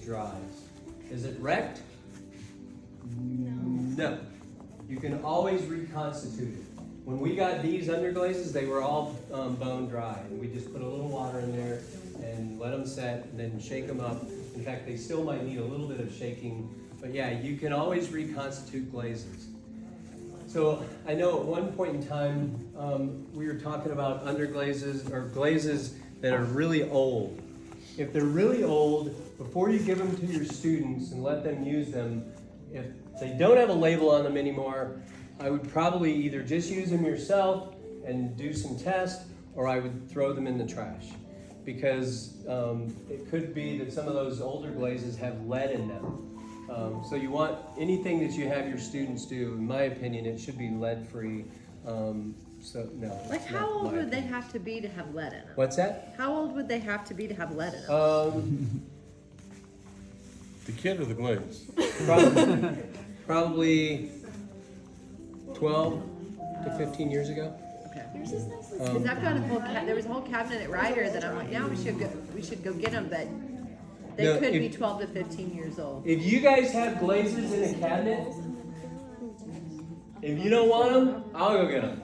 dries. Is it wrecked? No. No. You can always reconstitute it. When we got these underglazes, they were all bone dry. And we just put a little water in there and let them set and then shake them up. In fact, they still might need a little bit of shaking. But yeah, you can always reconstitute glazes. So I know at one point in time, we were talking about underglazes or glazes that are really old. If they're really old, before you give them to your students and let them use them, if they don't have a label on them anymore, I would probably either just use them yourself and do some tests, or I would throw them in the trash. Because it could be that some of those older glazes have lead in them. So you want anything that you have your students do, in my opinion, it should be lead-free. So no. Like how old would they have to be to have lead in them? What's that? How old would they have to be to have lead in them? The kid or the glaze? Probably 12 to 15 years ago. Okay. Yours is nice and Because I've got a whole there was a whole cabinet at Ryder that I'm like, yeah, we should go get them, but they No, could if- be 12 to 15 years old. If you guys have glazes in a cabinet, if you don't want them, I'll go get them.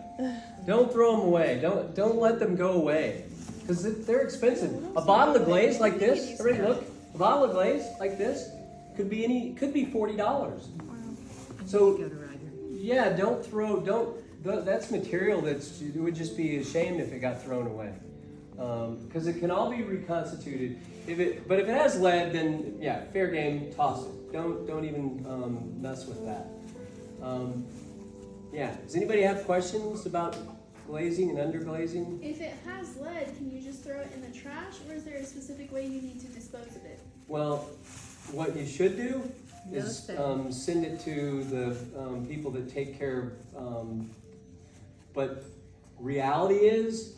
Don't throw them away. Don't let them go away, because they're expensive. A bottle of glaze like this, everybody look. A bottle of glaze like this could be $40. So Go to Ryder. yeah, that's material it would just be a shame if it got thrown away. Because it can all be reconstituted. But if it has lead, then yeah, fair game, toss it. Don't even mess with that. Yeah. Does anybody have questions about glazing and underglazing? If it has lead, can you just throw it in the trash, or is there a specific way you need to dispose of it? Well, what you should do is No send it to the people that take care of. But reality is,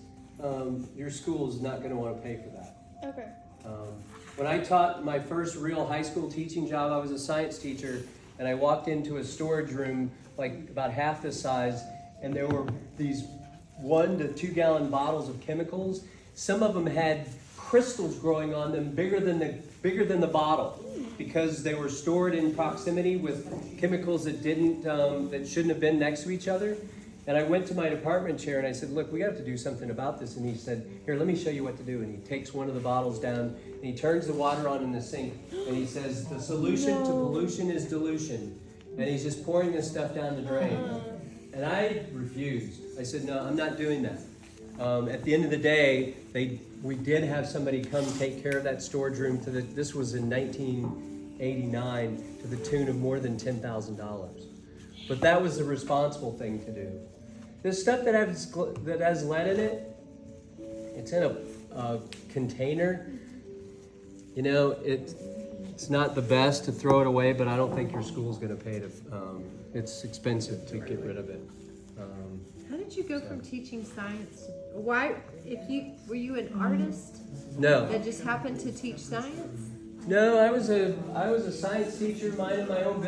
your school is not going to want to pay for that. Okay. When I taught my first real high school teaching job, I was a science teacher, and I walked into a storage room like about half this size, and there were these 1 to 2 gallon bottles of chemicals. Some of them had crystals growing on them bigger than the bottle, because they were stored in proximity with chemicals that that shouldn't have been next to each other. And I went to my department chair and I said, look, we have to do something about this. And he said, here, let me show you what to do. And he takes one of the bottles down and he turns the water on in the sink. And he says, the solution to pollution is dilution. And he's just pouring this stuff down the drain. And I refused. I said, no, I'm not doing that. At the end of the day, we did have somebody come take care of that storage room. This was in 1989, to the tune of more than $10,000. But that was the responsible thing to do. This stuff that has lead in it, it's in a container. You know, it's not the best to throw it away, but I don't think your school's going to pay to. It's expensive to get rid of it. How did you go from teaching science to why? Were you an artist No, that just happened to teach science? no, I was a science teacher minding my own business.